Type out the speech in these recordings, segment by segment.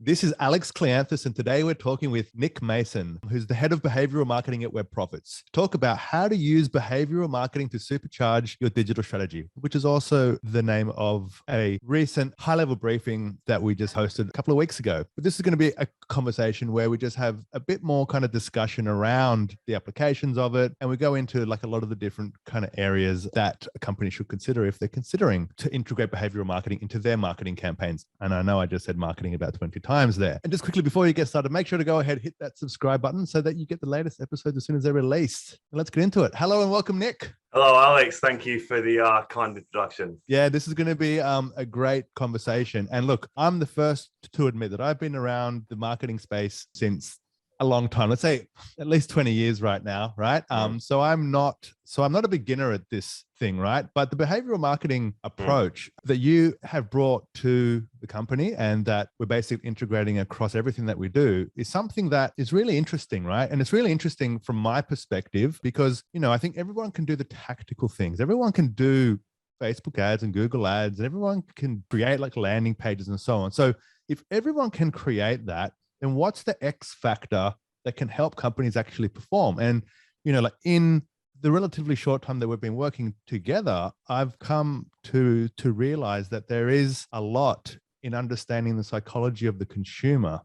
This is Alex Cleanthus, and today we're talking with Nick Mason, who's the head of behavioral marketing at Webprofits. Talk about how to use behavioral marketing to supercharge your digital strategy, which is also the name of a recent high-level briefing that we just hosted a couple of weeks ago. But this is going to be a conversation where we just have a bit more kind of discussion around the applications of it, and we go into like a lot of the different kind of areas that a company should consider if they're considering to integrate behavioral marketing into their marketing campaigns. And I know I just said marketing about 20 times there. And just quickly before you get started, make sure to go ahead, hit that subscribe button so that you get the latest episodes as soon as they're released. And let's get into it. Hello and welcome, Nick. Hello, Alex. Thank you for the kind introduction. Yeah, this is going to be a great conversation. And look, I'm the first to admit that I've been around the marketing space since a long time. Let's say at least 20 years right now, right? So I'm not a beginner at this thing, right? But the behavioral marketing approach that you have brought to the company and that we're basically integrating across everything that we do is something that is really interesting, right? And it's really interesting from my perspective because, you know, I think everyone can do the tactical things. Everyone can do Facebook ads and Google ads, and everyone can create like landing pages and so on. So if everyone can create that, then what's the X factor that can help companies actually perform? And, you know, like in the relatively short time that we've been working together, I've come to realize that there is a lot in understanding the psychology of the consumer,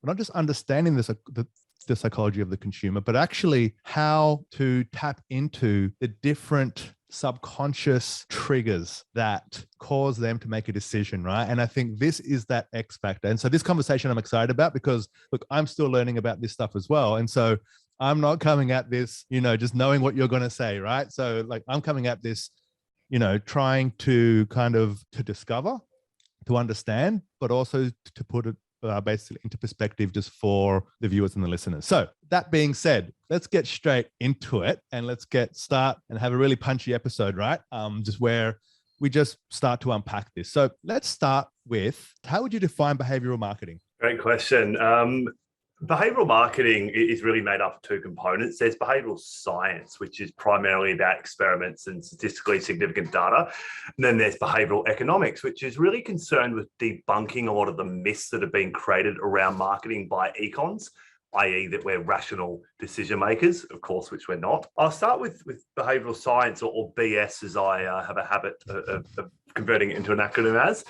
not just understanding the psychology of the consumer, but actually how to tap into the different subconscious triggers that cause them to make a decision, right? And I think this is that X factor. And so this conversation I'm excited about because, look, I'm still learning about this stuff as well. And so I'm not coming at this, you know, just knowing what you're going to say, right? So like I'm coming at this, you know, trying to kind of to discover, to understand, but also to put it basically into perspective just for the viewers and the listeners. So that being said, let's get straight into it and let's start and have a really punchy episode, right? Just where we just start to unpack this. So let's start with, how would you define behavioral marketing? Great question. Behavioral marketing is really made up of two components. There's behavioral science, which is primarily about experiments and statistically significant data. And then there's behavioral economics, which is really concerned with debunking a lot of the myths that have been created around marketing by econs, i.e. that we're rational decision makers, of course, which we're not. I'll start with behavioral science, or BS, as I have a habit of converting it into an acronym as.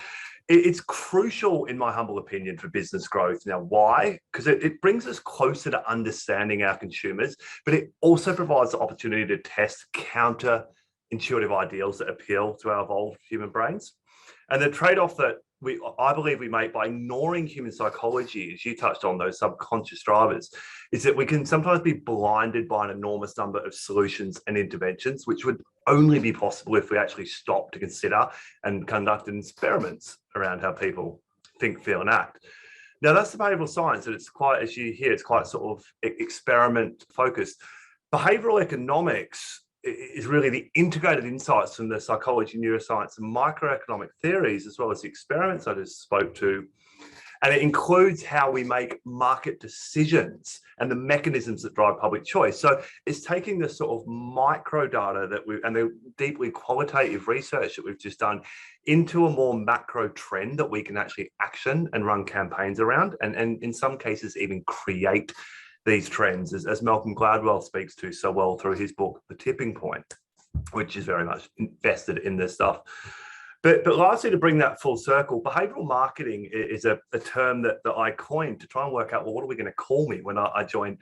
It's crucial, in my humble opinion, for business growth. Now, why? Because it brings us closer to understanding our consumers, but it also provides the opportunity to test counter-intuitive ideals that appeal to our evolved human brains. And the trade-off that I believe we make by ignoring human psychology, as you touched on, those subconscious drivers, is that we can sometimes be blinded by an enormous number of solutions and interventions, which would only be possible if we actually stop to consider and conduct experiments around how people think, feel, and act. Now, that's the behavioral science, and it's quite, as you hear, it's quite sort of experiment focused. Behavioral economics is really the integrated insights from the psychology, neuroscience, and microeconomic theories, as well as the experiments I just spoke to. And it includes how we make market decisions and the mechanisms that drive public choice. So it's taking the sort of micro data and the deeply qualitative research that we've just done into a more macro trend that we can actually action and run campaigns around, and in some cases even create these trends, as Malcolm Gladwell speaks to so well through his book, The Tipping Point, which is very much invested in this stuff. But lastly, to bring that full circle, behavioral marketing is a term that I coined to try and work out, well, what are we going to call me when I joined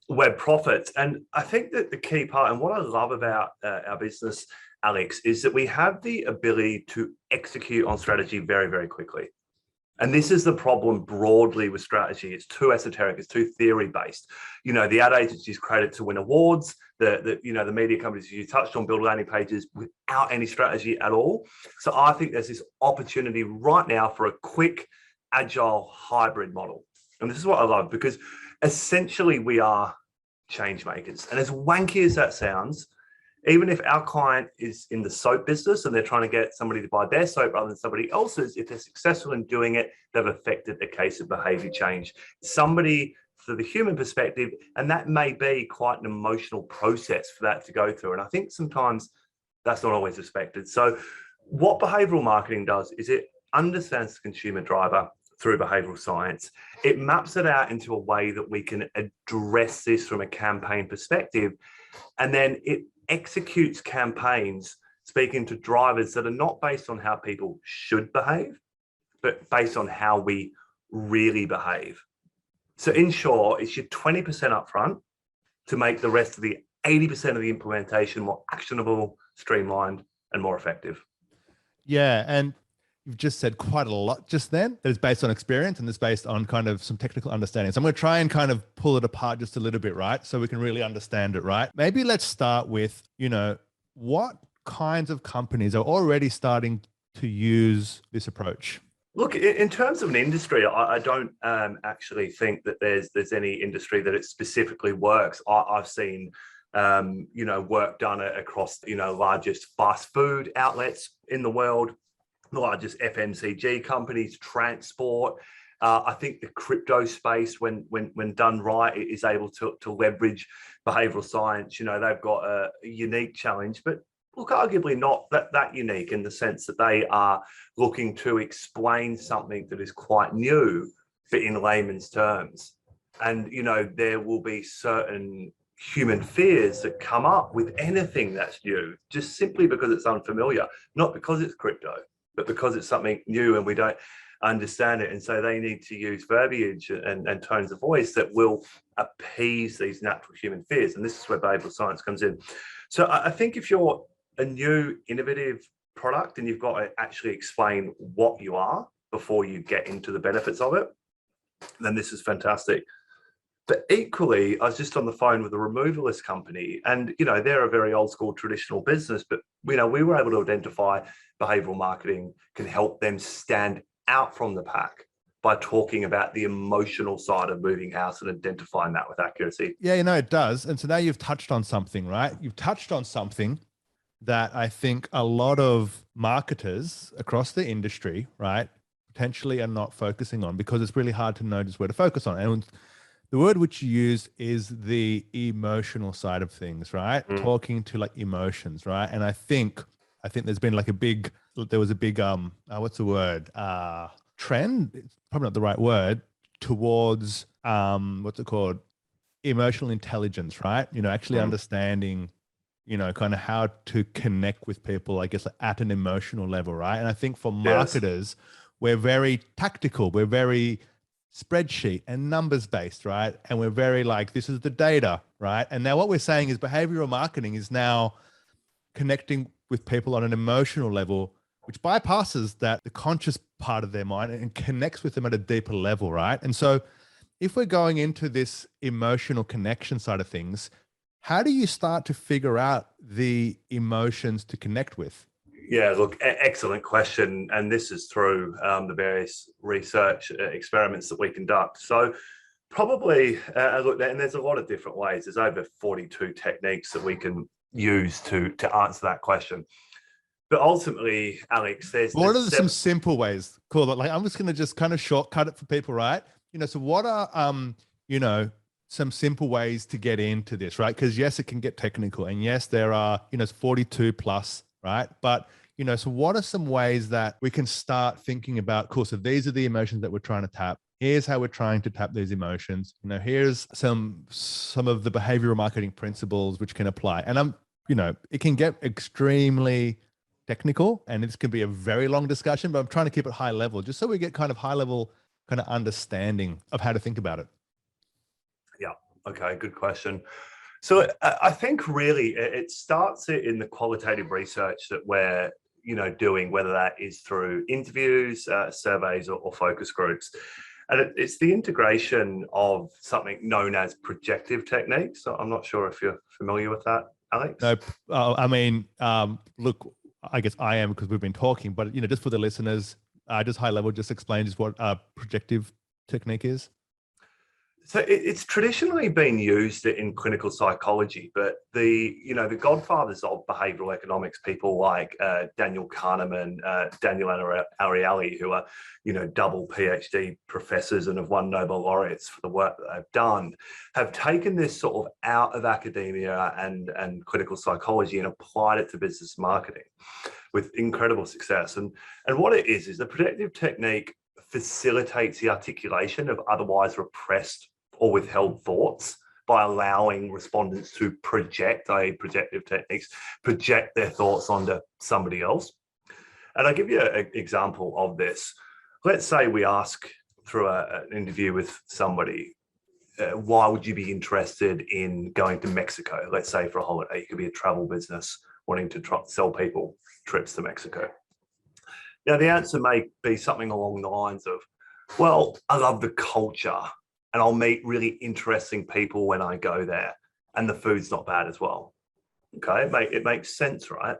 Webprofits? And I think that the key part, and what I love about our business, Alex, is that we have the ability to execute on strategy very, very quickly. And this is the problem broadly with strategy. It's too esoteric, it's too theory-based. You know, the ad agencies created to win awards, the media companies you touched on build landing pages without any strategy at all. So I think there's this opportunity right now for a quick, agile, hybrid model. And this is what I love, because essentially we are change makers. And as wanky as that sounds, even if our client is in the soap business and they're trying to get somebody to buy their soap rather than somebody else's, if they're successful in doing it, they've affected a case of behavior change. Somebody, for the human perspective, and that may be quite an emotional process for that to go through. And I think sometimes that's not always respected. So what behavioral marketing does is it understands the consumer driver through behavioral science. It maps it out into a way that we can address this from a campaign perspective. And then it executes campaigns speaking to drivers that are not based on how people should behave, but based on how we really behave. So in short, it's your 20% upfront to make the rest of the 80% of the implementation more actionable, streamlined, and more effective. Yeah. And you've just said quite a lot just then that is based on experience and is based on kind of some technical understanding. So I'm going to try and kind of pull it apart just a little bit, right? So we can really understand it, right? Maybe let's start with, what kinds of companies are already starting to use this approach? Look, in terms of an industry, I don't actually think that there's any industry that it specifically works. I've seen, work done across, largest fast food outlets in the world, the largest FMCG companies, transport. I think the crypto space, when done right, is able to leverage behavioral science. They've got a unique challenge, but look, arguably not that unique in the sense that they are looking to explain something that is quite new, but in layman's terms. And, there will be certain human fears that come up with anything that's new, just simply because it's unfamiliar, not because it's crypto, but because it's something new and we don't understand it. And so they need to use verbiage and tones of voice that will appease these natural human fears. And this is where behavioral science comes in. So I think if you're a new innovative product and you've got to actually explain what you are before you get into the benefits of it, then this is fantastic. But equally, I was just on the phone with a removalist company and, they're a very old school traditional business, but, we were able to identify behavioral marketing can help them stand out from the pack by talking about the emotional side of moving house and identifying that with accuracy. Yeah, it does. And so now you've touched on something, right? You've touched on something that I think a lot of marketers across the industry, right, potentially are not focusing on because it's really hard to know just where to focus on. And the word which you use is the emotional side of things, right? Talking to like emotions, right? And I think there's been like there was a big what's the word? Trend, it's probably not the right word, towards what's it called? Emotional intelligence, right? Actually understanding kind of how to connect with people, I guess, at an emotional level, right? And I think for marketers, we're very tactical, we're very spreadsheet and numbers based, right? And we're very like, this is the data, right? And now what we're saying is behavioral marketing is now connecting with people on an emotional level, which bypasses the conscious part of their mind and connects with them at a deeper level, right? And so if we're going into this emotional connection side of things, how do you start to figure out the emotions to connect with? Yeah, look, excellent question. And this is through the various research experiments that we conduct. So probably, look, and there's a lot of different ways. There's over 42 techniques that we can use to answer that question. But ultimately, Alex, what are some simple ways? Cool. Like I'm just going to just kind of shortcut it for people, right? So what are, some simple ways to get into this, right? Because yes, it can get technical and yes, there are, 42 plus, right? But, so what are some ways that we can start thinking about, cool, so these are the emotions that we're trying to tap. Here's how we're trying to tap these emotions. Here's some of the behavioral marketing principles which can apply. And it can get extremely technical and this can be a very long discussion, but I'm trying to keep it high level just so we get kind of high level kind of understanding of how to think about it. Yeah. Okay. Good question. So I think really it starts in the qualitative research that we're, doing, whether that is through interviews, surveys or focus groups. And it's the integration of something known as projective techniques. So I'm not sure if you're familiar with that, Alex. No, look, I guess I am because we've been talking, but, just for the listeners, just high level, just explain just what projective technique is. So it's traditionally been used in clinical psychology, but the godfathers of behavioral economics, people like Daniel Kahneman, Daniel Ariely, who are, double PhD professors and have won Nobel laureates for the work that they've done, have taken this sort of out of academia and clinical psychology and applied it to business marketing with incredible success. And what it is the projective technique facilitates the articulation of otherwise repressed or withheld thoughts by allowing respondents to project, i.e. projective techniques, project their thoughts onto somebody else. And I'll give you an example of this. Let's say we ask through an interview with somebody, why would you be interested in going to Mexico? Let's say for a holiday. It could be a travel business wanting to sell people trips to Mexico. Now, the answer may be something along the lines of, well, I love the culture and I'll meet really interesting people when I go there, and the food's not bad as well. Okay, it makes sense, right?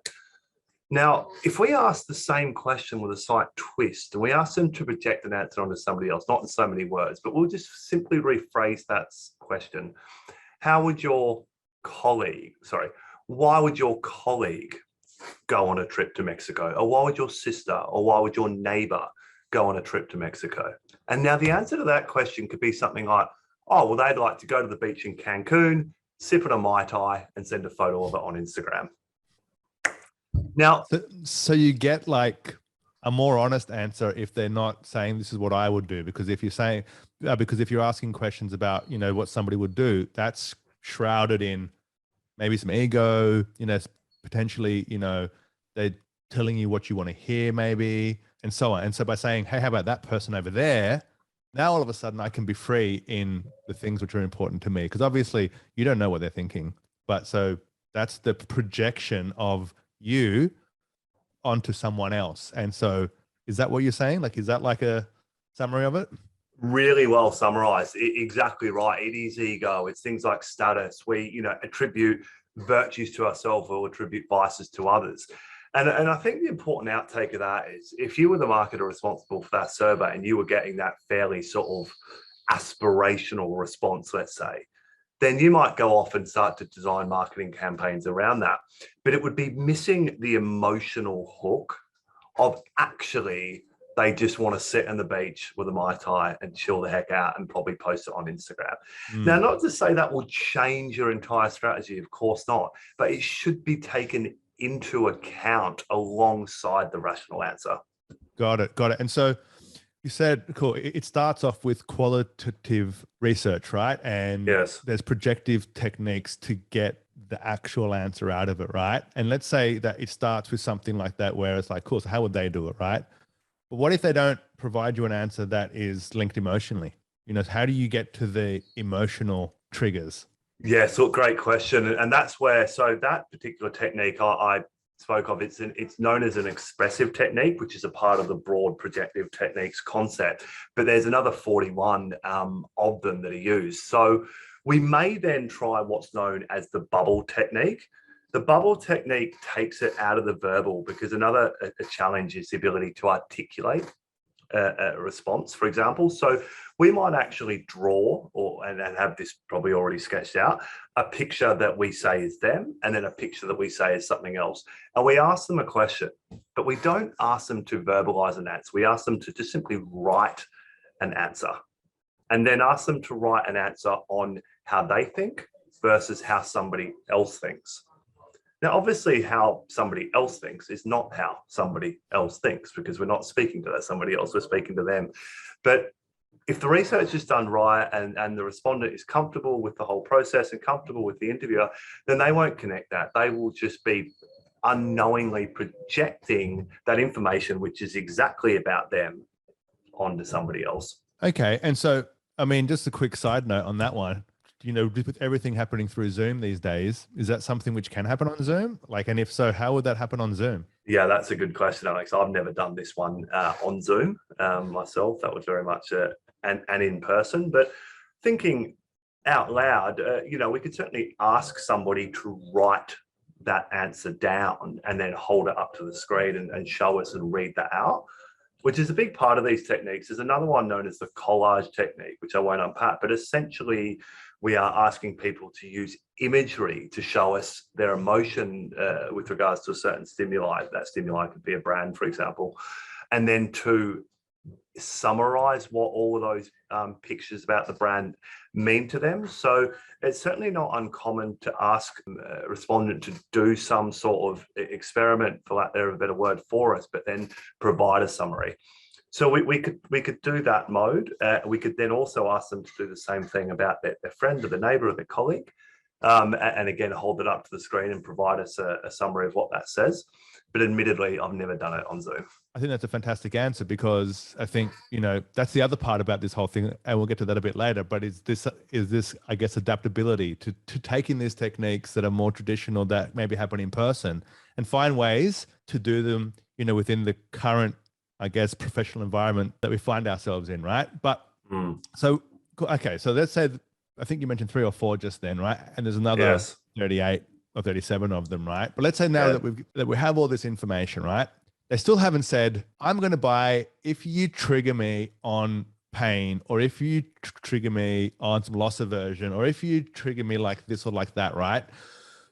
Now, if we ask the same question with a slight twist, and we ask them to project an answer onto somebody else, not in so many words, but we'll just simply rephrase that question. Why would your colleague go on a trip to Mexico? Or why would your sister or why would your neighbor go on a trip to Mexico? And now the answer to that question could be something like, oh, well, they'd like to go to the beach in Cancun, sip on a Mai Tai and send a photo of it on Instagram. Now, so you get like a more honest answer if they're not saying this is what I would do, because if you're saying, because if you're asking questions about, you know, what somebody would do, that's shrouded in maybe some ego, you know, potentially, you know, they're telling you what you want to hear maybe, and so on. And so by saying, hey, how about that person over there? Now all of a sudden I can be free in the things which are important to me, because obviously you don't know what they're thinking. But so that's the projection of you onto someone else. And so is that what you're saying? Like, is that like a summary of it? Really well summarized. Exactly right. It is ego. It's things like status. We, you know, attribute virtues to ourselves or attribute vices to others. And I think the important outtake of that is, if you were the marketer responsible for that survey and you were getting that fairly sort of aspirational response, let's say, then you might go off and start to design marketing campaigns around that. But it would be missing the emotional hook of actually they just want to sit on the beach with a Mai Tai and chill the heck out and probably post it on Instagram. Now, not to say that will change your entire strategy, of course not, but it should be taken into account alongside the rational answer. Got it. And so you said, cool, it starts off with qualitative research, right? And yes, there's projective techniques to get the actual answer out of it, right? And let's say that it starts with something like that, where it's like, cool, so how would they do it, right? But what if they don't provide you an answer that is linked emotionally? You know, how do you get to the emotional triggers? Yeah, so great question. And that's where, so that particular technique I spoke of, it's known as an expressive technique, which is a part of the broad projective techniques concept. But there's another 41 of them that are used. So we may then try what's known as the bubble technique. The bubble technique takes it out of the verbal, because another challenge is the ability to articulate a response, for example. So we might actually draw, and have this probably already sketched out, a picture that we say is them, and then a picture that we say is something else. And we ask them a question, but we don't ask them to verbalize an answer. We ask them to just simply write an answer, and then ask them to write an answer on how they think versus how somebody else thinks. Now, obviously, how somebody else thinks is not how somebody else thinks, because we're not speaking to that somebody else, we're speaking to them. But if the research is done right and the respondent is comfortable with the whole process and comfortable with the interviewer, then they won't connect that. They will just be unknowingly projecting that information, which is exactly about them, onto somebody else. Okay. And so, I mean, just a quick side note on that one. You know, with everything happening through Zoom these days, is that something which can happen on Zoom? Like, and if so, how would that happen on Zoom? Yeah, that's a good question, Alex. I've never done this one on Zoom myself. That was very much an in person. But thinking out loud, you know, we could certainly ask somebody to write that answer down and then hold it up to the screen and show us and read that out, which is a big part of these techniques. There's another one known as the collage technique, which I won't unpack, but essentially we are asking people to use imagery to show us their emotion with regards to a certain stimuli. That stimuli could be a brand, for example, and then to summarize what all of those pictures about the brand mean to them. So it's certainly not uncommon to ask a respondent to do some sort of experiment, for lack of a better word, for us, but then provide a summary. So we could do that mode. We could then also ask them to do the same thing about their friend or their neighbor or their colleague. And again, hold it up to the screen and provide us a summary of what that says. But admittedly, I've never done it on Zoom. I think that's a fantastic answer, because I think, that's the other part about this whole thing, and we'll get to that a bit later, but is this, I guess, adaptability to taking these techniques that are more traditional that maybe happen in person and find ways to do them, within the current, I guess, professional environment that we find ourselves in, right? But so, okay, so let's say, I think you mentioned 3 or 4 just then, right? And there's another 38 or 37 of them, right? But let's say now that we have all this information, right? They still haven't said, I'm going to buy if you trigger me on pain, or if you trigger me on some loss aversion, or if you trigger me like this or like that, right?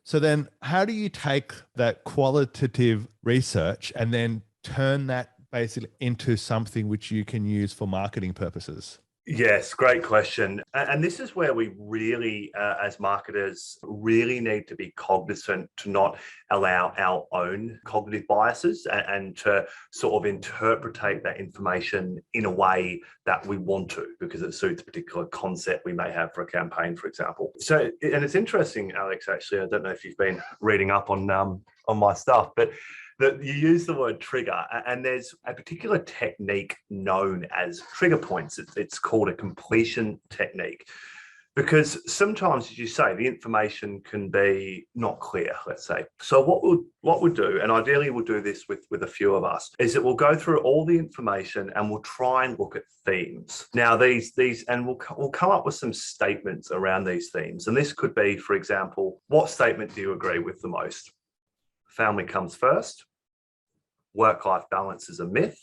So then how do you take that qualitative research and then turn that basically into something which you can use for marketing purposes? Yes, great question. And this is where we really, as marketers, really need to be cognizant to not allow our own cognitive biases and to sort of interpretate that information in a way that we want to, because it suits a particular concept we may have for a campaign, for example. So, and it's interesting, Alex, actually, I don't know if you've been reading up on my stuff, but that you use the word trigger, and there's a particular technique known as trigger points. It's called a completion technique, because sometimes, as you say, the information can be not clear, let's say. So what we'll do, and ideally we'll do this with a few of us, is that we'll go through all the information and we'll try and look at themes. Now these, and we'll come up with some statements around these themes. And this could be, for example, what statement do you agree with the most? Family comes first. Work-life balance is a myth,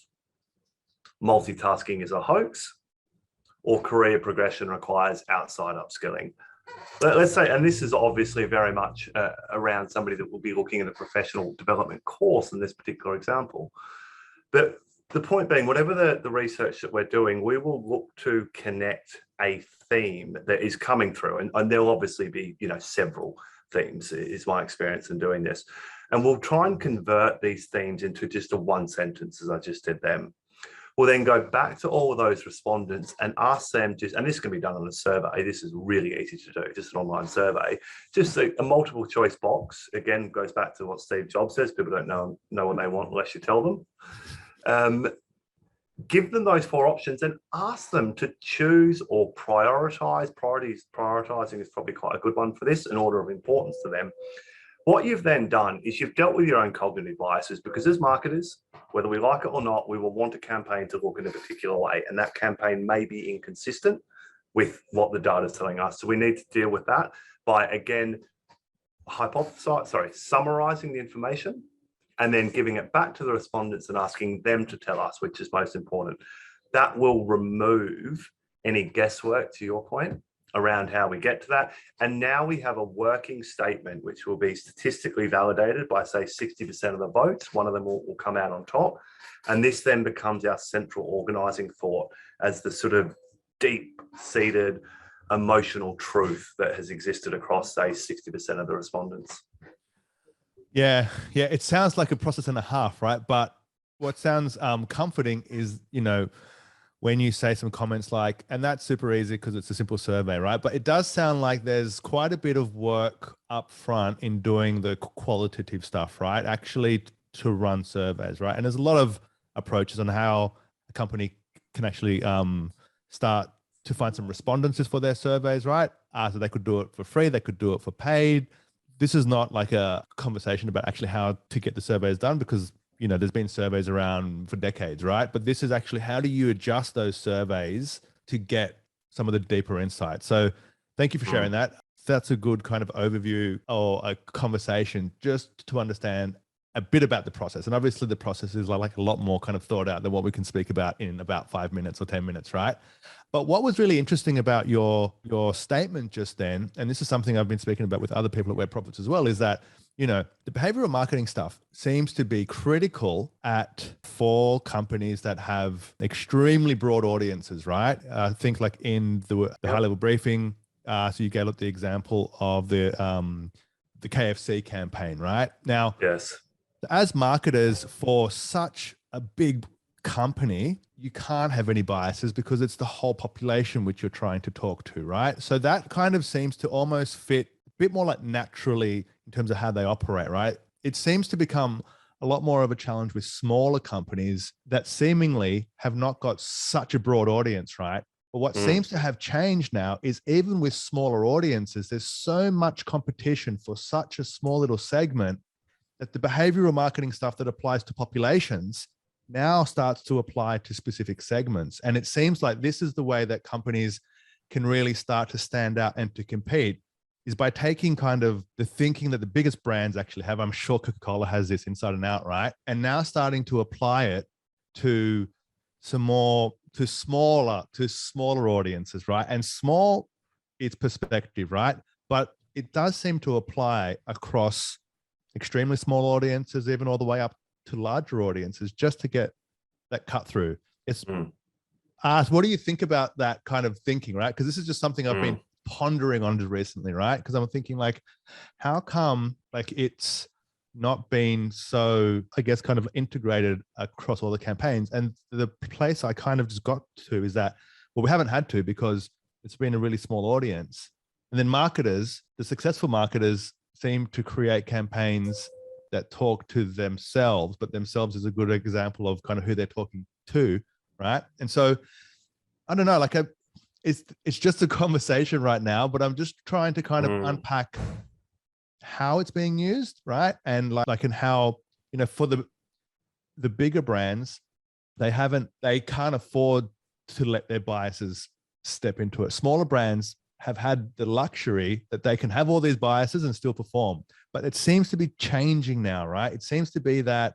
multitasking is a hoax, or career progression requires outside upskilling. Let's say, and this is obviously very much around somebody that will be looking at a professional development course in this particular example. But the point being, whatever the research that we're doing, we will look to connect a theme that is coming through, and there'll obviously be, several themes, is my experience in doing this. And we'll try and convert these themes into just a one sentence, as I just did them. We'll then go back to all of those respondents and ask them and this can be done on a survey. This is really easy to do, just an online survey. Just a multiple choice box. Again, goes back to what Steve Jobs says. People don't know what they want unless you tell them. Give them those 4 options and ask them to choose or prioritize. Prioritizing is probably quite a good one for this, in order of importance to them. What you've then done is you've dealt with your own cognitive biases, because as marketers, whether we like it or not, we will want a campaign to look in a particular way, and that campaign may be inconsistent with what the data is telling us. So we need to deal with that by, again, summarizing the information and then giving it back to the respondents and asking them to tell us which is most important. That will remove any guesswork, to your point, around how we get to that. And now we have a working statement which will be statistically validated by, say, 60% of the votes. One of them will come out on top. And this then becomes our central organizing thought as the sort of deep-seated emotional truth that has existed across, say, 60% of the respondents. Yeah. It sounds like a process and a half, right? But what sounds comforting is, when you say some comments like, and that's super easy because it's a simple survey, right? But it does sound like there's quite a bit of work up front in doing the qualitative stuff, right? Actually to run surveys, right? And there's a lot of approaches on how a company can actually start to find some respondents for their surveys, right? So they could do it for free, they could do it for paid. This is not like a conversation about actually how to get the surveys done, because there's been surveys around for decades, right? But this is actually, how do you adjust those surveys to get some of the deeper insights? So thank you for sharing that. That's a good kind of overview or a conversation just to understand a bit about the process. And obviously the process is like a lot more kind of thought out than what we can speak about in about 5 minutes or 10 minutes, right? But what was really interesting about your statement just then, and this is something I've been speaking about with other people at Webprofits as well, is that the behavioral marketing stuff seems to be critical for companies that have extremely broad audiences, right? I think like in the high level briefing, so you gave up the example of the KFC campaign, right? Now, yes, as marketers for such a big company, you can't have any biases because it's the whole population which you're trying to talk to, right? So that kind of seems to almost fit a bit more like naturally in terms of how they operate, right? It seems to become a lot more of a challenge with smaller companies that seemingly have not got such a broad audience, right? But what seems to have changed now is even with smaller audiences, there's so much competition for such a small little segment that the behavioral marketing stuff that applies to populations now starts to apply to specific segments. And it seems like this is the way that companies can really start to stand out and to compete, is by taking kind of the thinking that the biggest brands actually have. I'm sure Coca-Cola has this inside and out, right? And now starting to apply it to smaller audiences, right? And small, it's perspective, right? But it does seem to apply across extremely small audiences, even all the way up to larger audiences, just to get that cut through. It's what do you think about that kind of thinking, right? Because this is just something I've been pondering on recently, right? Because I'm thinking like, how come like it's not been so, I guess, kind of integrated across all the campaigns? And the place I kind of just got to is that, well, we haven't had to because it's been a really small audience. And then marketers, the successful marketers, seem to create campaigns that talk to themselves, but themselves is a good example of kind of who they're talking to, right? And so I don't know, like it's just a conversation right now, but I'm just trying to kind of unpack how it's being used, right? And like and how, you know, for the bigger brands, they can't afford to let their biases step into it. Smaller brands have had the luxury that they can have all these biases and still perform. But it seems to be changing now, right? It seems to be that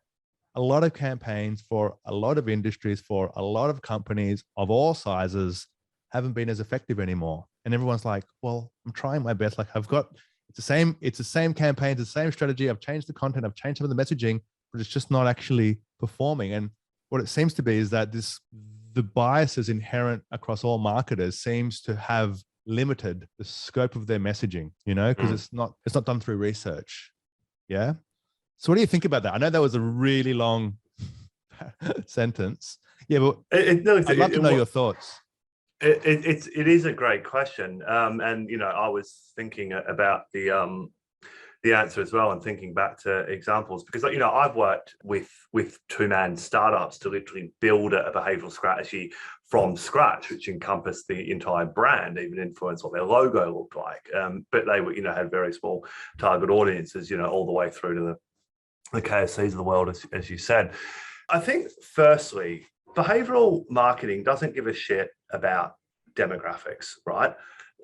a lot of campaigns for a lot of industries, for a lot of companies of all sizes, haven't been as effective anymore. And everyone's like, well, I'm trying my best. Like it's the same campaigns, the same strategy. I've changed the content, I've changed some of the messaging, but it's just not actually performing. And what it seems to be is that the biases inherent across all marketers seems to have limited the scope of their messaging, you know, because it's not done through research. Yeah. So what do you think about that? I know that was a really long sentence. Yeah, but I'd love to know your thoughts. It is a great question, and you know, I was thinking about the answer as well, and thinking back to examples, because you know, I've worked with two-man startups to literally build a behavioral strategy from scratch, which encompassed the entire brand, even influenced what their logo looked like. But they were, you know, had very small target audiences, you know, all the way through to the KFCs of the world, as you said. I think, firstly, behavioral marketing doesn't give a shit about demographics, right?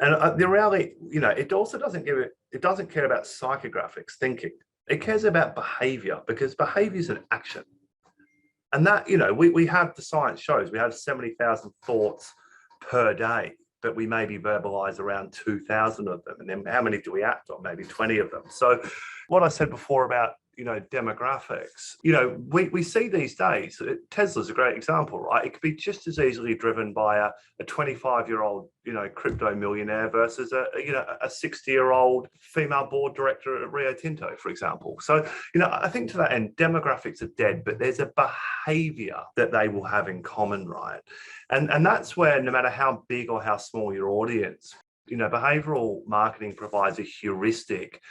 And the reality, you know, it also doesn't care about psychographics, thinking. It cares about behavior, because behavior is an action. And that, you know, we have, the science shows, we have 70,000 thoughts per day, but we maybe verbalize around 2,000 of them. And then how many do we act on? Maybe 20 of them. So what I said before about, you know, demographics, you know, we see these days, Tesla's a great example, right? It could be just as easily driven by a 25-year-old, you know, crypto millionaire versus a 60-year-old female board director at Rio Tinto, for example. So, you know, I think to that end, demographics are dead, but there's a behavior that they will have in common, right? And that's where, no matter how big or how small your audience, you know, behavioral marketing provides a heuristic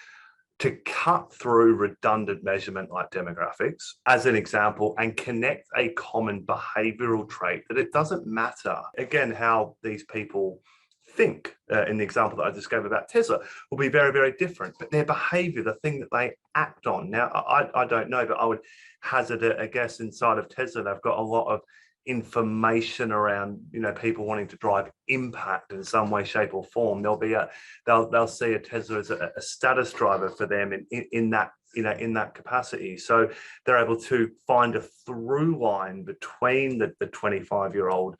to cut through redundant measurement like demographics, as an example, and connect a common behavioral trait that it doesn't matter, again, how these people think. In the example that I just gave about Tesla will be very, very different, but their behavior, the thing that they act on. Now, I don't know, but I would hazard a guess inside of Tesla, they've got a lot of information around, you know, people wanting to drive impact in some way, shape, or form. They'll see a Tesla as a status driver for them in that, you know, in that capacity. So they're able to find a through line between the 25-year-old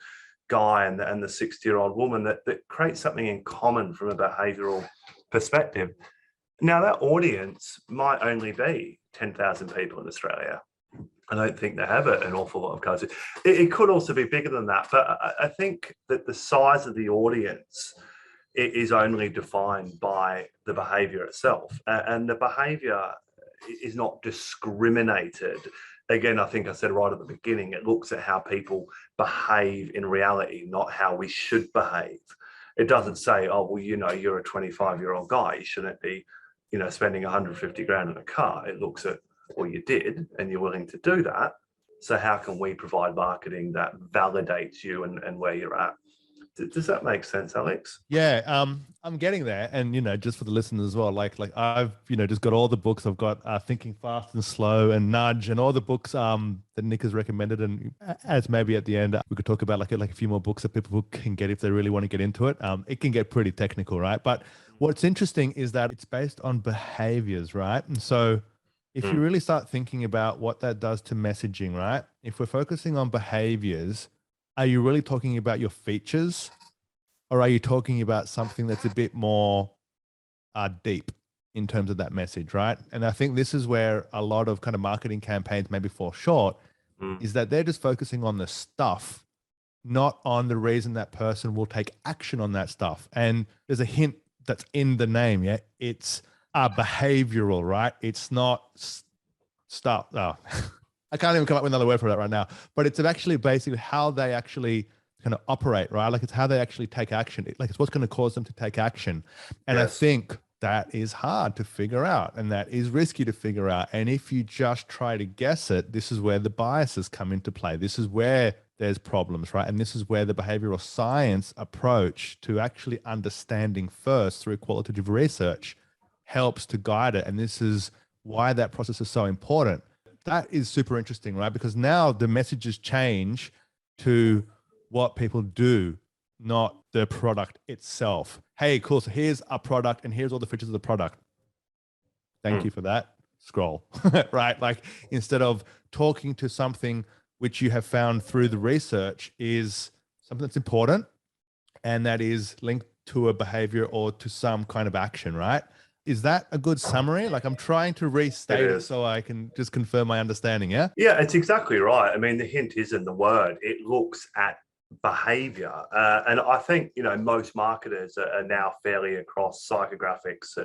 guy and the 60-year-old woman that creates something in common from a behavioral perspective. Now, that audience might only be 10,000 people in Australia. I don't think they have an awful lot of cars. It could also be bigger than that, but I think that the size of the audience is only defined by the behavior itself. And the behavior is not discriminated again, I think I said right at the beginning, it looks at how people behave in reality, not how we should behave. It doesn't say, oh, well, you're a 25-year-old guy, you shouldn't be, spending 150 grand on a car. It looks at, well, you did, and you're willing to do that. So how can we provide marketing that validates you and where you're at? Does that make sense, Alex? Yeah, I'm getting there, and just for the listeners as well, like I've just got all the books. I've got Thinking Fast and Slow and Nudge, and all the books that Nick has recommended. And as maybe at the end we could talk about like a few more books that people can get if they really want to get into it. It can get pretty technical, right? But what's interesting is that it's based on behaviors, right? And so if you really start thinking about what that does to messaging, right? If we're focusing on behaviors, are you really talking about your features, or are you talking about something that's a bit more deep in terms of that message, right? And I think this is where a lot of kind of marketing campaigns maybe fall short, is that they're just focusing on the stuff, not on the reason that person will take action on that stuff. And there's a hint that's in the name, yeah? It's behavioral, right? It's not stuff. Oh. I can't even come up with another word for that right now, but it's actually basically how they actually kind of operate, right? Like it's how they actually take action. Like it's what's going to cause them to take action. And yes. I think that is hard to figure out, and that is risky to figure out. And if you just try to guess it, this is where the biases come into play. This is where there's problems, right? And this is where the behavioral science approach to actually understanding first through qualitative research helps to guide it. And this is why that process is so important. That is super interesting, right? Because now the messages change to what people do, not the product itself. Hey, cool. So here's a product and here's all the features of the product. Thank you for that. Scroll, right? Like instead of talking to something which you have found through the research is something that's important and that is linked to a behavior or to some kind of action, right? Is that a good summary? Like I'm trying to restate it so I can just confirm my understanding, yeah? Yeah, it's exactly right. I mean, the hint is in the word. It looks at behavior. And I think, most marketers are now fairly across psychographics,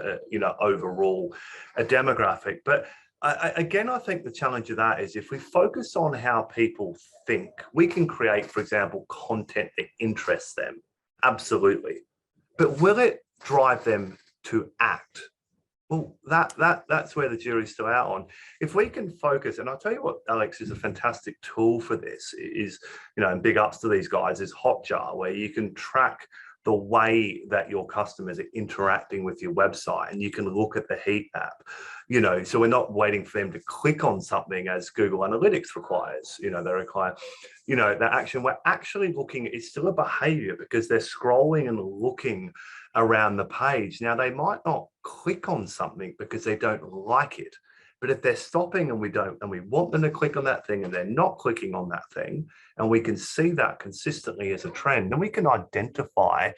overall a demographic. But I think the challenge of that is if we focus on how people think, we can create, for example, content that interests them. Absolutely. But will it drive them to act? Well, that's where the jury's still out on. If we can focus, and I'll tell you what, Alex, is a fantastic tool for this is, and big ups to these guys, is Hotjar, where you can track the way that your customers are interacting with your website, and you can look at the heat map, so we're not waiting for them to click on something as Google Analytics requires, they require, the action. We're actually looking, it's still a behavior because they're scrolling and looking around the page. Now, they might not click on something because they don't like it, but if they're stopping and we want them to click on that thing and they're not clicking on that thing, and we can see that consistently as a trend, then we can identify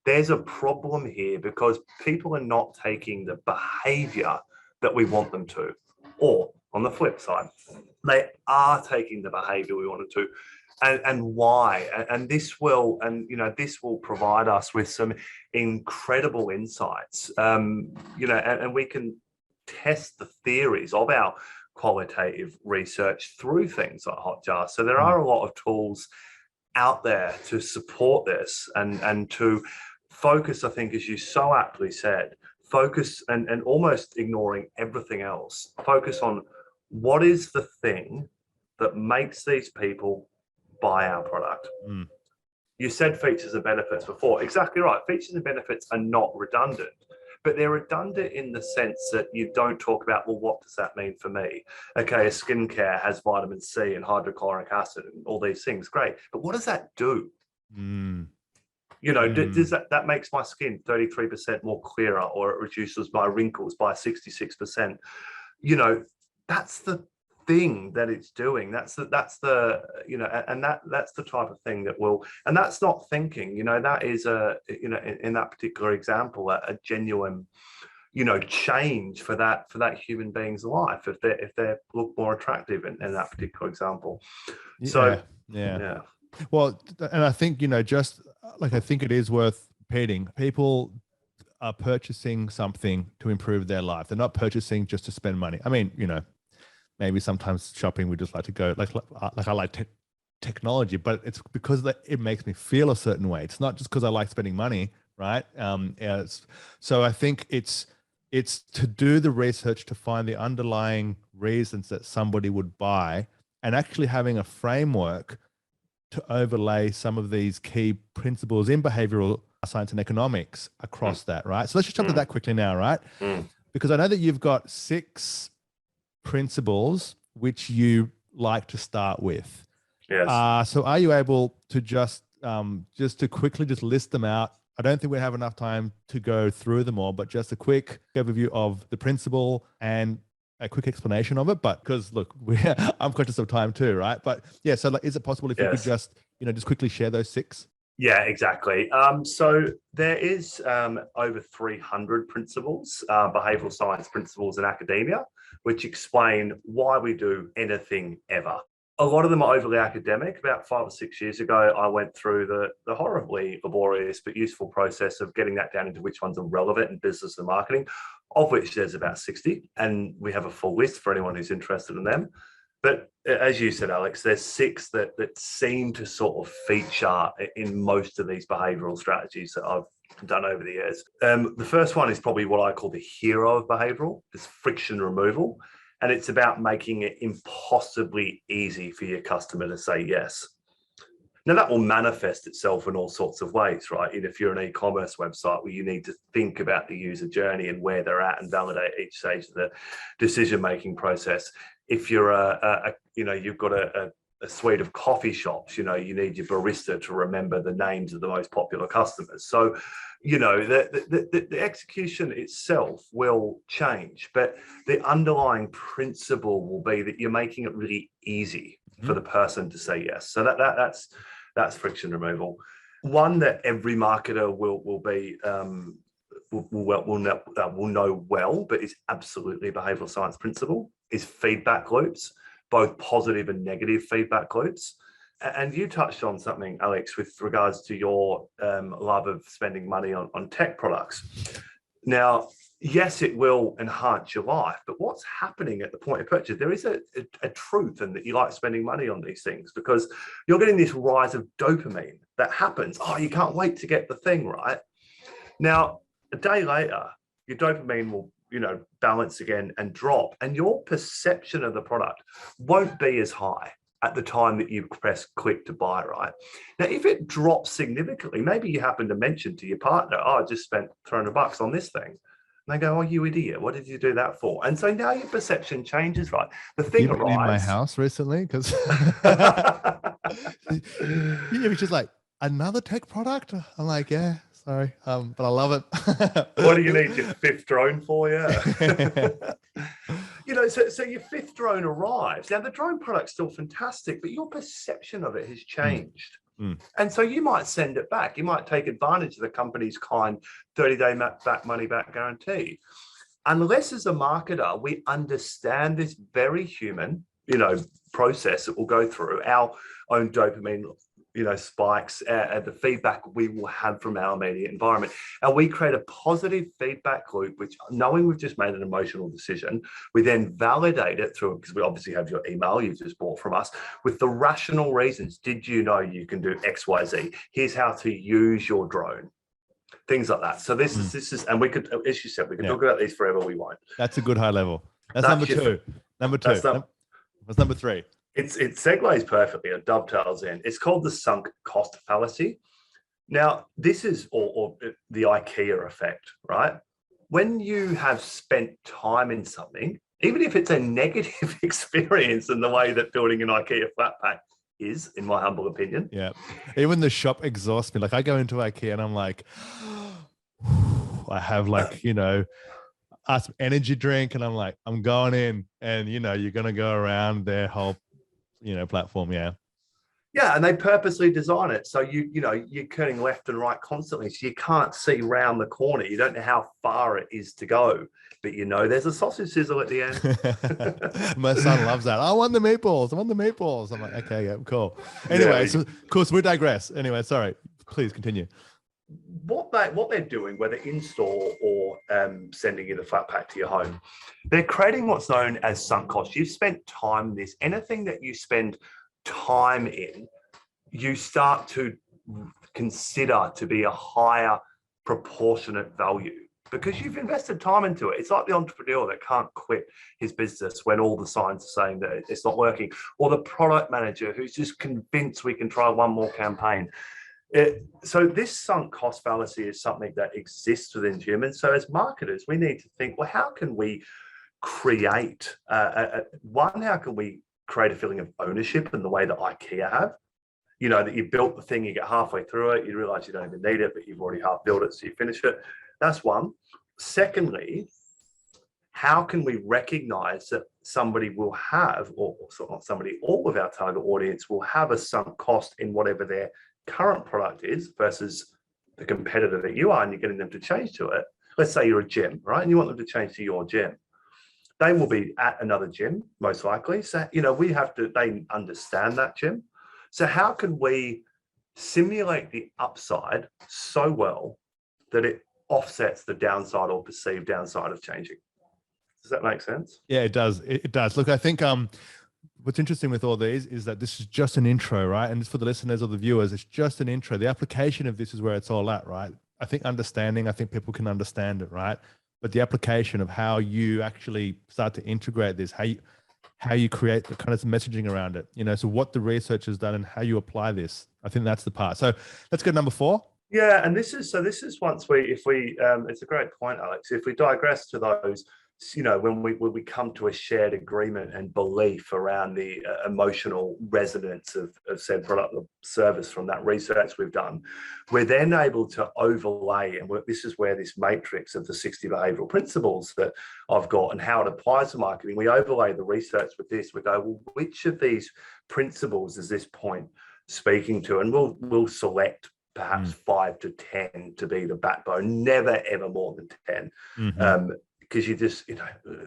there's a problem here because people are not taking the behavior that we want them to. Or on the flip side, they are taking the behavior we want them to. And why? And this will provide us with some incredible insights. And we can test the theories of our qualitative research through things like Hotjar. So there are a lot of tools out there to support this and to focus, I think, as you so aptly said, focus and almost ignoring everything else. Focus on what is the thing that makes these people buy our product. You said features and benefits before. Exactly right. Features and benefits are not redundant, but they're redundant in the sense that you don't talk about, well, what does that mean for me? Okay, a skincare has vitamin C and hydrochloric acid and all these things. Great. But what does that do? Does that makes my skin 33% more clearer, or it reduces my wrinkles by 66%. That's the thing that it's doing. That's the that's the type of thing that will, and that's not thinking, that is in that particular example, a genuine, change for that human being's life if they look more attractive in that particular example. So yeah. Well, and I think, just like, I think it is worth repeating, people are purchasing something to improve their life. They're not purchasing just to spend money. I mean, maybe sometimes shopping, we just like to go like I like technology, but it's because it makes me feel a certain way. It's not just because I like spending money, right? So I think it's to do the research to find the underlying reasons that somebody would buy, and actually having a framework to overlay some of these key principles in behavioral science and economics across that, right? So let's just jump to that quickly now, right? Because I know that you've got 6 principles which you like to start with. Yes. So are you able to just to quickly just list them out? I don't think we have enough time to go through them all, but just a quick overview of the principle and a quick explanation of it. But because look, I'm conscious of time too, right? But yeah, so like, is it possible if you could just, just quickly share those 6? Yeah, exactly. So there is over 300 principles, behavioral science principles in academia, which explain why we do anything ever. A lot of them are overly academic. About 5 or 6 years ago, I went through the horribly laborious but useful process of getting that down into which ones are relevant in business and marketing, of which there's about 60. And we have a full list for anyone who's interested in them. But as you said, Alex, there's 6 that seem to sort of feature in most of these behavioural strategies that I've done over the years. The first one is probably what I call the hero of behavioural. It's friction removal. And it's about making it impossibly easy for your customer to say yes. Now, that will manifest itself in all sorts of ways, right? And if you're an e-commerce website where you need to think about the user journey and where they're at and validate each stage of the decision-making process. If you're you've got a suite of coffee shops, you need your barista to remember the names of the most popular customers. So, the execution itself will change, but the underlying principle will be that you're making it really easy for the person to say yes. So that's friction removal. One that every marketer will know well, but is absolutely a behavioral science principle, is feedback loops, both positive and negative feedback loops. And you touched on something, Alex, with regards to your love of spending money on tech products. Now, yes, it will enhance your life, but what's happening at the point of purchase? There is a truth in that you like spending money on these things because you're getting this rise of dopamine that happens. Oh, you can't wait to get the thing, right? Now, a day later, your dopamine will balance again and drop, and your perception of the product won't be as high at the time that you press click to buy, right? Now, if it drops significantly, maybe you happen to mention to your partner, oh, I just spent $300 on this thing. And they go, oh, you idiot, what did you do that for? And so now your perception changes, right? The thing arrives. In my house recently, because it was just like, another tech product? I'm like, yeah, sorry, but I love it. What do you need your 5th drone for? Yeah. So your 5th drone arrives. Now, the drone product's still fantastic, but your perception of it has changed. And so you might send it back. You might take advantage of the company's kind 30-day money back guarantee. Unless as a marketer, we understand this very human, process that we'll go through, our own dopamine spikes, the feedback we will have from our immediate environment. And we create a positive feedback loop, which, knowing we've just made an emotional decision, we then validate it through, because we obviously have your email you've just bought from us, with the rational reasons. Did you know you can do X, Y, Z? Here's how to use your drone. Things like that. So this is, and we could, as you said, we could talk about these forever. We won't. That's a good high level. That's number 2. Number 2. What's number 3? It segues perfectly. It dovetails in. It's called the sunk cost fallacy. Now, this is or the IKEA effect, right? When you have spent time in something, even if it's a negative experience in the way that building an IKEA flat pack is, in my humble opinion. Yeah. Even the shop exhausts me. Like, I go into IKEA and I'm like, I have some energy drink, and I'm like, I'm going in, and you're going to go around their whole platform. Yeah, and they purposely design it so you're turning left and right constantly, so you can't see round the corner. You don't know how far it is to go, but there's a sausage sizzle at the end. My son loves that. I want the meatballs. I'm like, okay, yeah, cool. Anyway, so of course we digress. Anyway, sorry. Please continue. what they're doing, whether in store or sending you the flat pack to your home, they're creating what's known as sunk costs. You've spent time in this. Anything that you spend time in, you start to consider to be a higher proportionate value because you've invested time into it. It's like the entrepreneur that can't quit his business when all the signs are saying that it's not working, or the product manager who's just convinced we can try one more campaign. So this sunk cost fallacy is something that exists within humans. So as marketers, we need to think, well, how can we create, how can we create a feeling of ownership in the way that IKEA have? You know, that you built the thing, you get halfway through it, you realize you don't even need it, but you've already half built it, so you finish it. That's one. Secondly, how can we recognize that somebody will have, or not somebody, all of our target audience will have a sunk cost in whatever their current product is versus the competitor that you are, and you're getting them to change to it. Let's say you're a gym, right? And you want them to change to your gym. They will be at another gym, most likely. So, you know, they understand that gym. So how can we simulate the upside so well that it offsets the downside or perceived downside of changing? Does that make sense? Yeah, it does. It does. Look, I think what's interesting with all these is that this is just an intro, right? And for the listeners or the viewers, it's just an intro. The application of this is where it's all at, right? I think people can understand it, right? But the application of how you actually start to integrate this, how you create the kind of messaging around it, you know, so what the research has done and how you apply this. I think that's the part. So let's go to number 4. Yeah, and this is it's a great point, Alex. If we digress to those, you know, when we come to a shared agreement and belief around the emotional resonance of said product or service from that research we've done, we're then able to overlay, and this is where this matrix of the 60 behavioral principles that I've got and how it applies to marketing, we overlay the research with this. We go, well, which of these principles is this point speaking to? And we'll select perhaps 5 to 10 to be the backbone, never ever more than 10. Mm-hmm. Because you just, you know,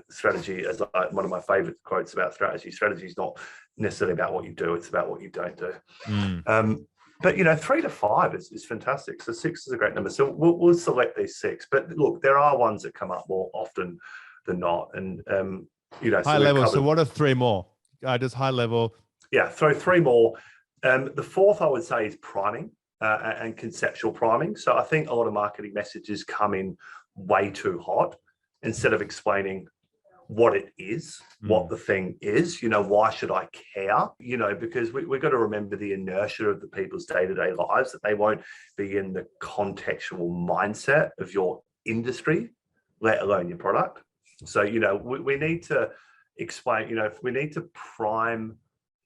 strategy, as like one of my favorite quotes about strategy is not necessarily about what you do, it's about what you don't do. But, you know, 3 to 5 is fantastic. So 6 is a great number. So we'll select these 6. But look, there are ones that come up more often than not. And, you know, high level. So what are 3 more? Just high level. Yeah, throw 3 more. The 4th, I would say, is priming and conceptual priming. So I think a lot of marketing messages come in way too hot. Instead of explaining what it is, what the thing is, you know, why should I care? You know, because we've got to remember the inertia of the people's day-to-day lives, that they won't be in the contextual mindset of your industry, let alone your product. So, you know, we need to explain, you know, if we need to prime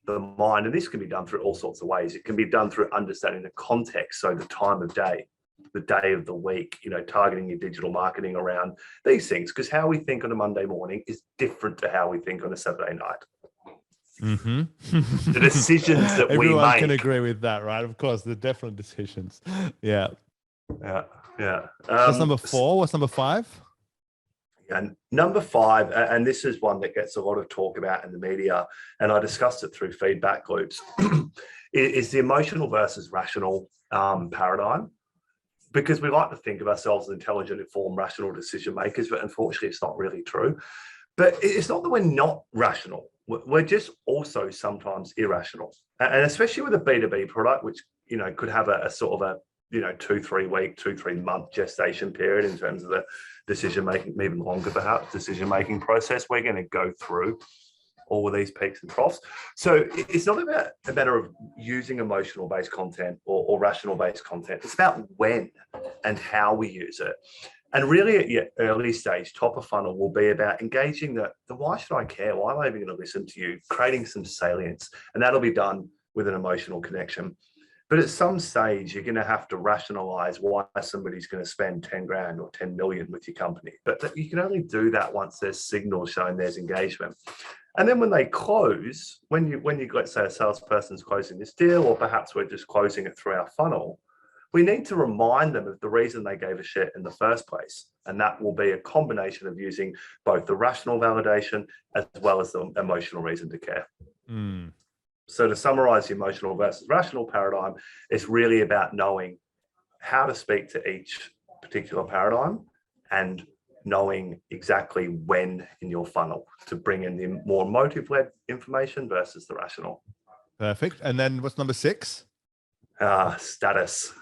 the mind, and this can be done through all sorts of ways. It can be done through understanding the context, so the time of day, the day of the week, you know, targeting your digital marketing around these things, because how we think on a Monday morning is different to how we think on a Saturday night. Mm-hmm. The decisions that we everyone make can agree with that, right? Of course, the definite decisions. Yeah. That's number 4. What's number 5? And number 5, and this is one that gets a lot of talk about in the media, and I discussed it through feedback loops, is the emotional versus rational paradigm. Because we like to think of ourselves as intelligent, informed, rational decision makers, but unfortunately, it's not really true. But it's not that we're not rational. We're just also sometimes irrational. And especially with a B2B product, which, you know, could have a sort of a, you know, 2-3 week, 2-3 month gestation period in terms of the decision making, even longer perhaps, decision making process. We're going to go through all of these peaks and troughs. So it's not about a matter of using emotional based content or rational based content. It's about when and how we use it. And really at your early stage, top of funnel will be about engaging the why should I care? Why am I even going to listen to you? Creating some salience. And that'll be done with an emotional connection. But at some stage, you're going to have to rationalize why somebody's going to spend 10 grand or 10 million with your company. But you can only do that once there's signals showing there's engagement. And then when they close, when you let's say a salesperson's closing this deal, or perhaps we're just closing it through our funnel, we need to remind them of the reason they gave a shit in the first place. And that will be a combination of using both the rational validation as well as the emotional reason to care. So to summarize the emotional versus rational paradigm, it's really about knowing how to speak to each particular paradigm and knowing exactly when in your funnel to bring in the more motive-led information versus the rational. Perfect. And then what's number 6? Status.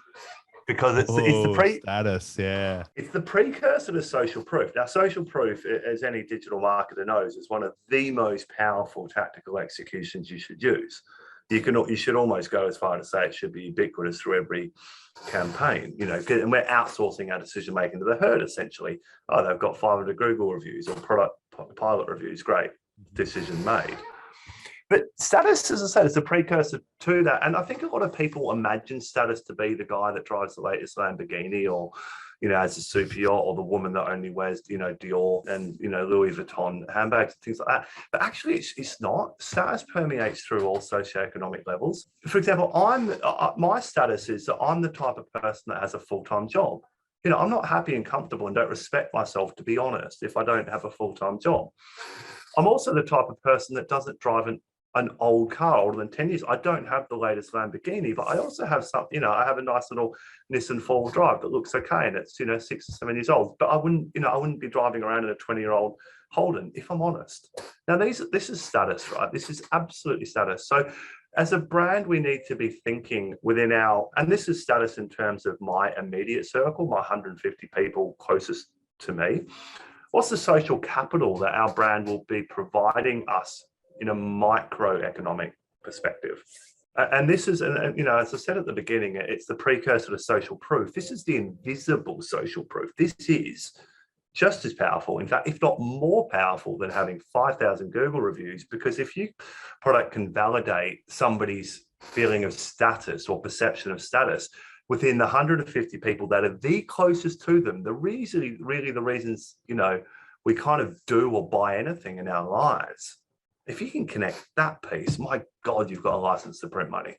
Because it's status, yeah. It's the precursor to social proof. Now, social proof, as any digital marketer knows, is one of the most powerful tactical executions you should use. You should almost go as far to say it should be ubiquitous through every campaign, and we're outsourcing our decision making to the herd essentially. Oh, they've got 500 Google reviews or product pilot reviews. Great, decision made. But status, as I said, is a precursor to that. And I think a lot of people imagine status to be the guy that drives the latest Lamborghini or, has a super yacht, or the woman that only wears, Dior and, Louis Vuitton handbags and things like that. But actually, it's not. Status permeates through all socioeconomic levels. For example, my status is that I'm the type of person that has a full-time job. I'm not happy and comfortable and don't respect myself, to be honest, if I don't have a full-time job. I'm also the type of person that doesn't drive an old car older than 10 years. I don't have the latest Lamborghini, but I also have something, I have a nice little Nissan 4-wheel drive that looks okay, and it's 6 or 7 years old. But I wouldn't be driving around in a 20-year-old Holden, if I'm honest. Now this is status, right? This is absolutely status. So as a brand, we need to be thinking within and this is status in terms of my immediate circle, my 150 people closest to me. What's the social capital that our brand will be providing us in a microeconomic perspective? And this is, as I said at the beginning, it's the precursor to social proof. This is the invisible social proof. This is just as powerful, in fact, if not more powerful than having 5,000 Google reviews, because if your product can validate somebody's feeling of status or perception of status within the 150 people that are the closest to them, the reasons, we kind of do or buy anything in our lives, if you can connect that piece, my God, you've got a license to print money.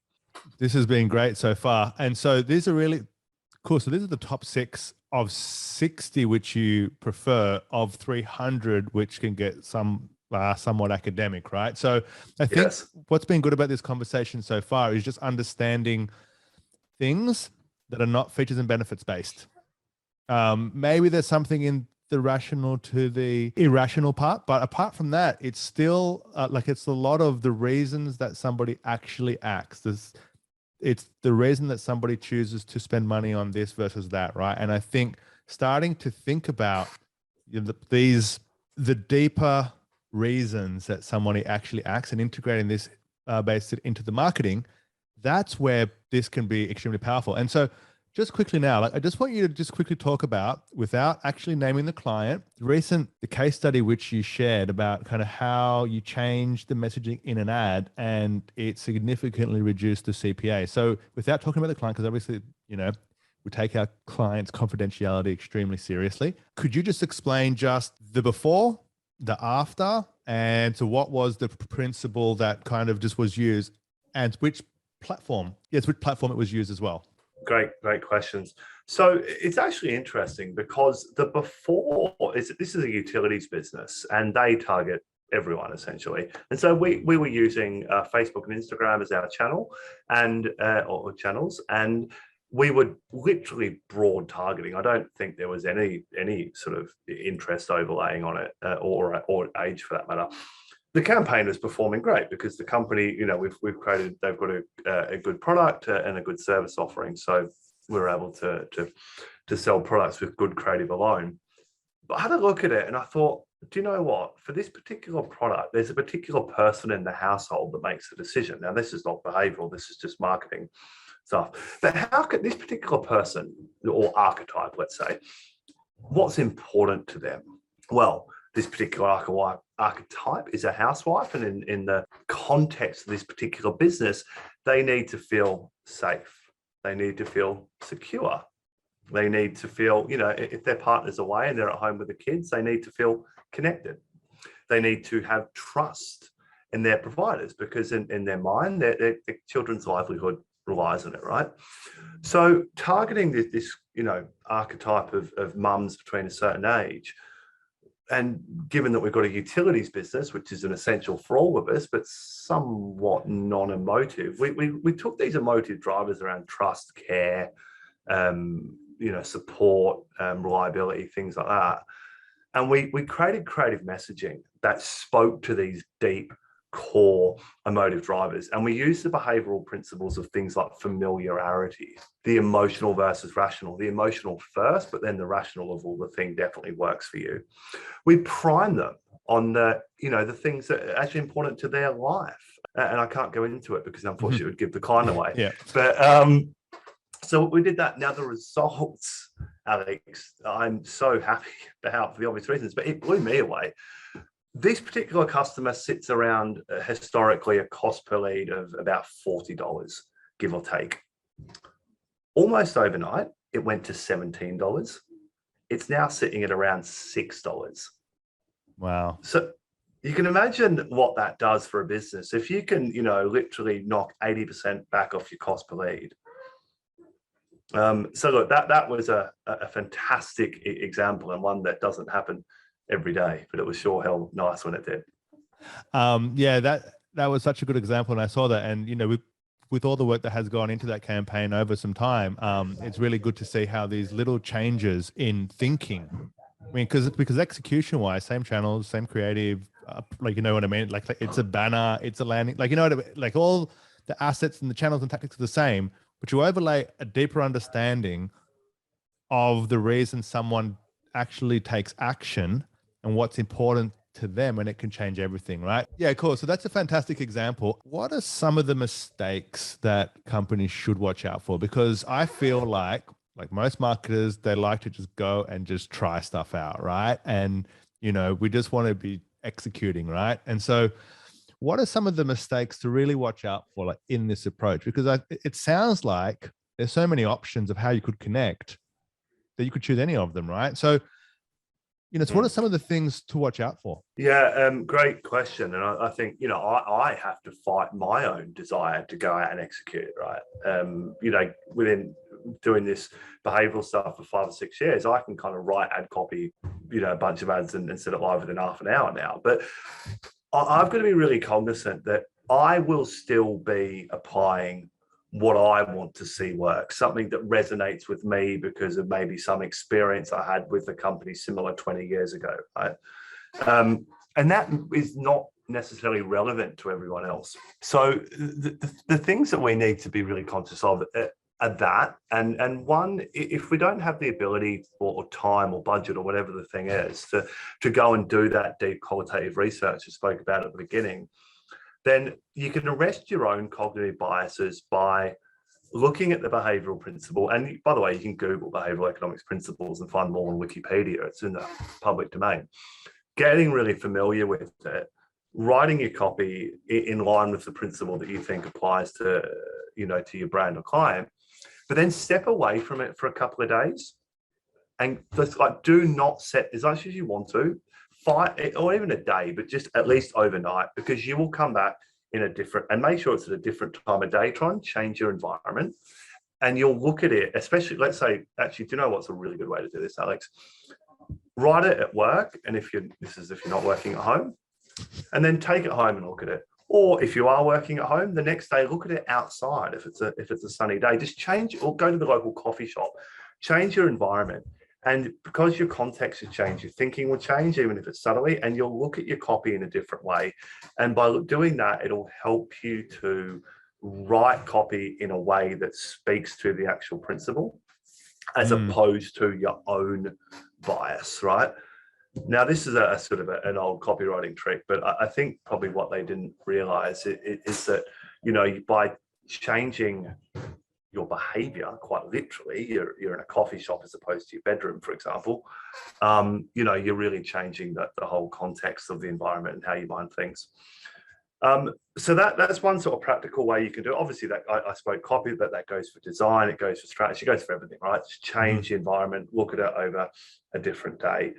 This has been great so far. And so these are really cool. So these are the top 6 of 60, which you prefer, of 300, which can get somewhat academic, right? So I think what's been good about this conversation so far is just understanding things that are not features and benefits based. Maybe there's something in the rational to the irrational part, but apart from that, it's still it's a lot of the reasons that somebody actually acts. It's the reason that somebody chooses to spend money on this versus that, right? And I think starting to think about the deeper reasons that somebody actually acts and integrating this based into the marketing, that's where this can be extremely powerful. And so just quickly now, I just want you to just quickly talk about, without actually naming the client, the case study which you shared about kind of how you changed the messaging in an ad and it significantly reduced the CPA. So without talking about the client, because obviously, we take our clients' confidentiality extremely seriously. Could you just explain just the before, the after, and so what was the principle that kind of just was used, and which platform it was used as well? Great questions. So it's actually interesting because the before this is a utilities business and they target everyone essentially. And so we were using Facebook and Instagram as our channel or channels, and we were literally broad targeting. I don't think there was any sort of interest overlaying on it or age for that matter. The campaign was performing great because the company, they've got a good product and a good service offering. So we were able to sell products with good creative alone. But I had a look at it and I thought, do you know what? For this particular product, there's a particular person in the household that makes the decision. Now, this is not behavioral, this is just marketing stuff. But how could this particular person or archetype, let's say, what's important to them? Well, this particular archetype is a housewife, and in the context of this particular business, they need to feel safe. They need to feel secure. They need to feel, if their partner's away and they're at home with the kids, they need to feel connected. They need to have trust in their providers because in their mind, their children's livelihood relies on it, right? So targeting this archetype of mums between a certain age, and given that we've got a utilities business, which is an essential for all of us, but somewhat non-emotive, we took these emotive drivers around trust, care, support, reliability, things like that. And we created creative messaging that spoke to these deep core emotive drivers. And we used the behavioral principles of things like familiarity, the emotional versus rational, the emotional first, but then the rational of all the thing definitely works for you. We prime them on the things that are actually important to their life. And I can't go into it because unfortunately it would give the client away. Yeah. But so we did that. Now the results, Alex, I'm so happy about for the obvious reasons, but it blew me away. This particular customer sits around historically a cost per lead of about $40, give or take. Almost overnight, it went to $17. It's now sitting at around $6. Wow. So you can imagine what that does for a business. If you can, literally knock 80% back off your cost per lead. So look, that was a fantastic example, and one that doesn't happen every day, but it was sure hell nice when it did. Yeah, that was such a good example, and I saw that, and with all the work that has gone into that campaign over some time, it's really good to see how these little changes in thinking. I mean, because execution wise, same channels, same creative, like, you know what I mean? Like it's a banner, it's a landing, like, you know what I mean? Like all the assets and the channels and tactics are the same, but you overlay a deeper understanding of the reason someone actually takes action and what's important to them, and it can change everything, right? Yeah, cool. So that's a fantastic example. What are some of the mistakes that companies should watch out for? Because I feel like most marketers, they like to just go and just try stuff out, right? And, we just want to be executing, right? And so what are some of the mistakes to really watch out for, like, in this approach? Because it sounds like there's so many options of how you could connect that you could choose any of them, right? So, so what are some of the things to watch out for? Yeah, great question. And I think, I have to fight my own desire to go out and execute, right? Within doing this behavioral stuff for 5 or 6 years, I can kind of write ad copy, a bunch of ads and set it live within half an hour now. But I've got to be really cognizant that I will still be applying what I want to see work, something that resonates with me because of maybe some experience I had with the company similar 20 years ago, right? And that is not necessarily relevant to everyone else. So the things that we need to be really conscious of are that, and one, if we don't have the ability or time or budget or whatever the thing is to go and do that deep qualitative research I spoke about at the beginning, then you can arrest your own cognitive biases by looking at the behavioral principle. And by the way, you can Google behavioral economics principles and find more on Wikipedia. It's in the public domain. Getting really familiar with it, writing your copy in line with the principle that you think applies to, to your brand or client, but then step away from it for a couple of days and just do not set as much as you want to. Fight, or even a day, but just at least overnight, because you will come back in a different, and make sure it's at a different time of day. Try and change your environment, and you'll look at it, especially, let's say, actually, do you know what's a really good way to do this, Alex? Write it at work, and if you're not working at home, and then take it home and look at it. Or if you are working at home, the next day, look at it outside. If it's a sunny day, just change, or go to the local coffee shop, change your environment. And because your context has changed, your thinking will change, even if it's subtly, and you'll look at your copy in a different way. And by doing that, it'll help you to write copy in a way that speaks to the actual principle, as opposed to your own bias, right? Now, this is a sort of an old copywriting trick, but I think probably what they didn't realize is that, by changing your behavior, quite literally, you're in a coffee shop as opposed to your bedroom, for example, you're really changing the whole context of the environment and how you mind things. So that's one sort of practical way you can do it. Obviously, that I spoke copy, but that goes for design, it goes for strategy, it goes for everything, right? Just change the environment, look at it over a different day.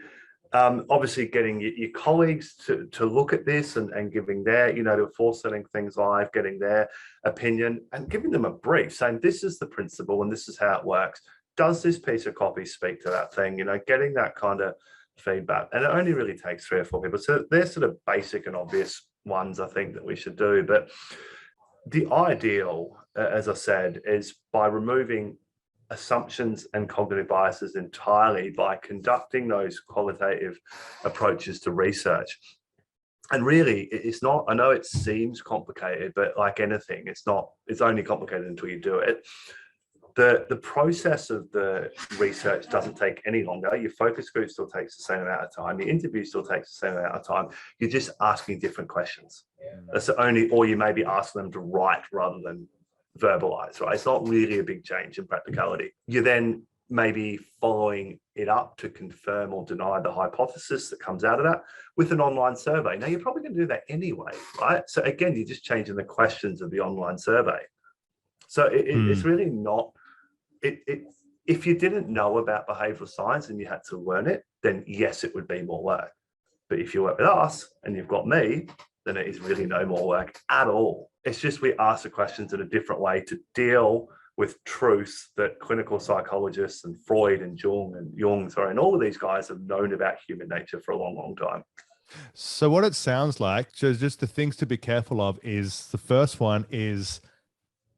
Obviously, getting your colleagues to look at this and giving their, before setting things live, getting their opinion and giving them a brief saying, this is the principle and this is how it works. Does this piece of copy speak to that thing? Getting that kind of feedback. And it only really takes 3 or 4 people. So they're sort of basic and obvious ones I think that we should do. But the ideal, as I said, is by removing assumptions and cognitive biases entirely by conducting those qualitative approaches to research. And really, it's not, I know it seems complicated, but like anything, it's not, it's only complicated until you do it. The process of the research doesn't take any longer. Your focus group still takes the same amount of time. The interview still takes the same amount of time. You're just asking different questions. That's the only, or you may be asking them to write rather than verbalize, right? It's not really a big change in practicality. You then maybe following it up to confirm or deny the hypothesis that comes out of that with an online survey. Now, you're probably going to do that anyway, right? So again, you're just changing the questions of the online survey. So it's really not, if you didn't know about behavioral science and you had to learn it, then yes, it would be more work. But if you work with us and you've got me, then it is really no more work at all. It's just we ask the questions in a different way to deal with truths that clinical psychologists and Freud and Jung and all of these guys have known about human nature for a long, long time. So what it sounds like, so just the things to be careful of is, the first one is,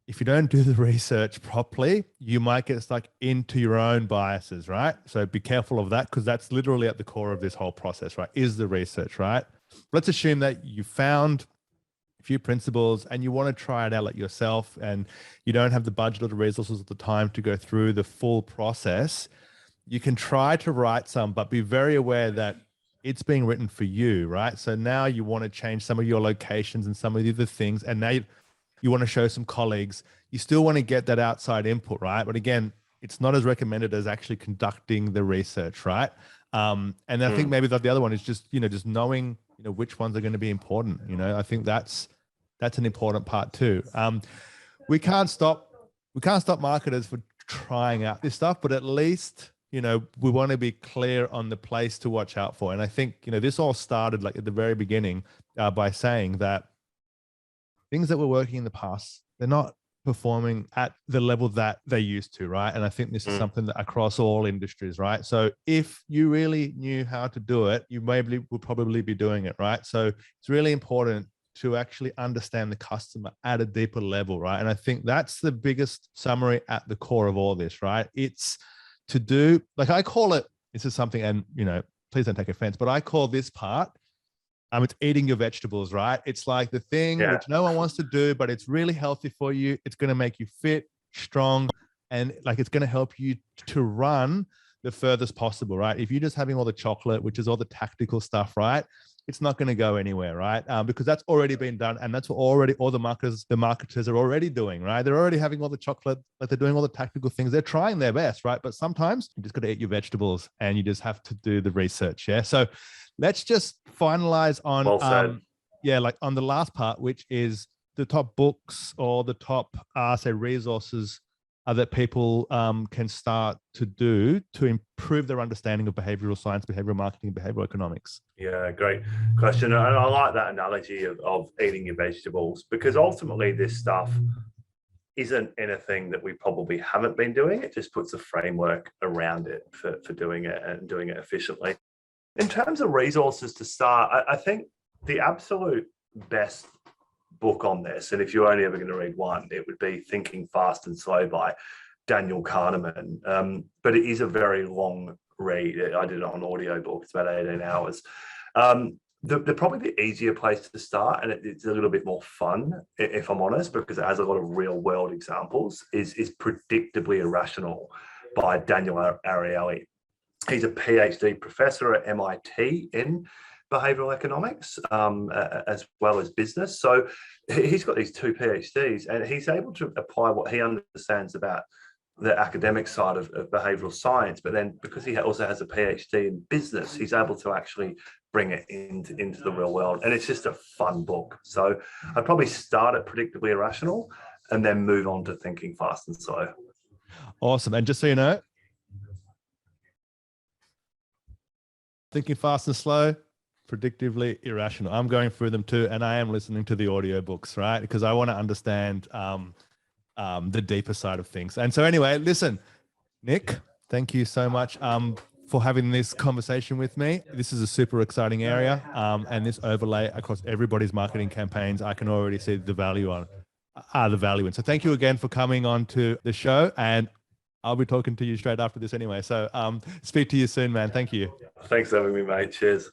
if you don't do the research properly, you might get stuck into your own biases, right? So be careful of that, because that's literally at the core of this whole process, right? Is the research, right? Let's assume that you found a few principles and you want to try it out like yourself, and you don't have the budget or the resources at the time to go through the full process. You can try to write some, but be very aware that it's being written for you, right? So now you want to change some of your locations and some of the other things, and now you want to show some colleagues. You still want to get that outside input, right? But again, it's not as recommended as actually conducting the research, right? And I think maybe the other one is just, just knowing, which ones are going to be important. I think that's an important part too. We can't stop marketers for trying out this stuff, but at least, we want to be clear on the place to watch out for. And I think, this all started like at the very beginning by saying that things that were working in the past, they're not performing at the level that they used to, right? And I think this is something that across all industries, right? So if you really knew how to do it, you maybe would probably be doing it, right? So it's really important to actually understand the customer at a deeper level, right? And I think that's the biggest summary at the core of all this, right? It's to do, like I call it, this is something, and please don't take offense, but I call this part, it's eating your vegetables, right? It's like the thing which no one wants to do, but it's really healthy for you. It's going to make you fit, strong, and like it's going to help you to run the furthest possible, right? If you're just having all the chocolate, which is all the tactical stuff, right? It's not going to go anywhere, right? Because that's already been done, and that's what already all the marketers are already doing, right? They're already having all the chocolate, like they're doing all the tactical things. They're trying their best, right? But sometimes you just got to eat your vegetables, and you just have to do the research. Yeah. So let's just finalize on, like on the last part, which is the top books or the top, say, resources that people can start to do to improve their understanding of behavioral science, behavioral marketing, behavioral economics. Yeah, great question. And I like that analogy of eating your vegetables, because ultimately this stuff isn't anything that we probably haven't been doing. It just puts a framework around it for doing it and doing it efficiently. In terms of resources to start, I think the absolute best book on this, and if you're only ever going to read one, it would be Thinking Fast and Slow by Daniel Kahneman. But it is a very long read. I did it on audiobook. It's about 18 hours. Probably the easier place to start, and it's a little bit more fun, if I'm honest, because it has a lot of real world examples, is Predictably Irrational by Daniel Ariely. He's a PhD professor at MIT in behavioral economics, as well as business. So he's got these two PhDs, and he's able to apply what he understands about the academic side of behavioral science. But then because he also has a PhD in business, he's able to actually bring it into the real world. And it's just a fun book. So I'd probably start at Predictably Irrational and then move on to Thinking Fast and Slow. Awesome. And just so you know, Thinking Fast and Slow, Predictably Irrational. I'm going through them too, and I am listening to the audiobooks, right? Because I want to understand the deeper side of things. And so anyway, listen, Nick, thank you so much for having this conversation with me. This is a super exciting area, and this overlay across everybody's marketing campaigns, I can already see the value in. So thank you again for coming on to the show, and I'll be talking to you straight after this anyway. So speak to you soon, man. Thank you. Thanks for having me, mate. Cheers.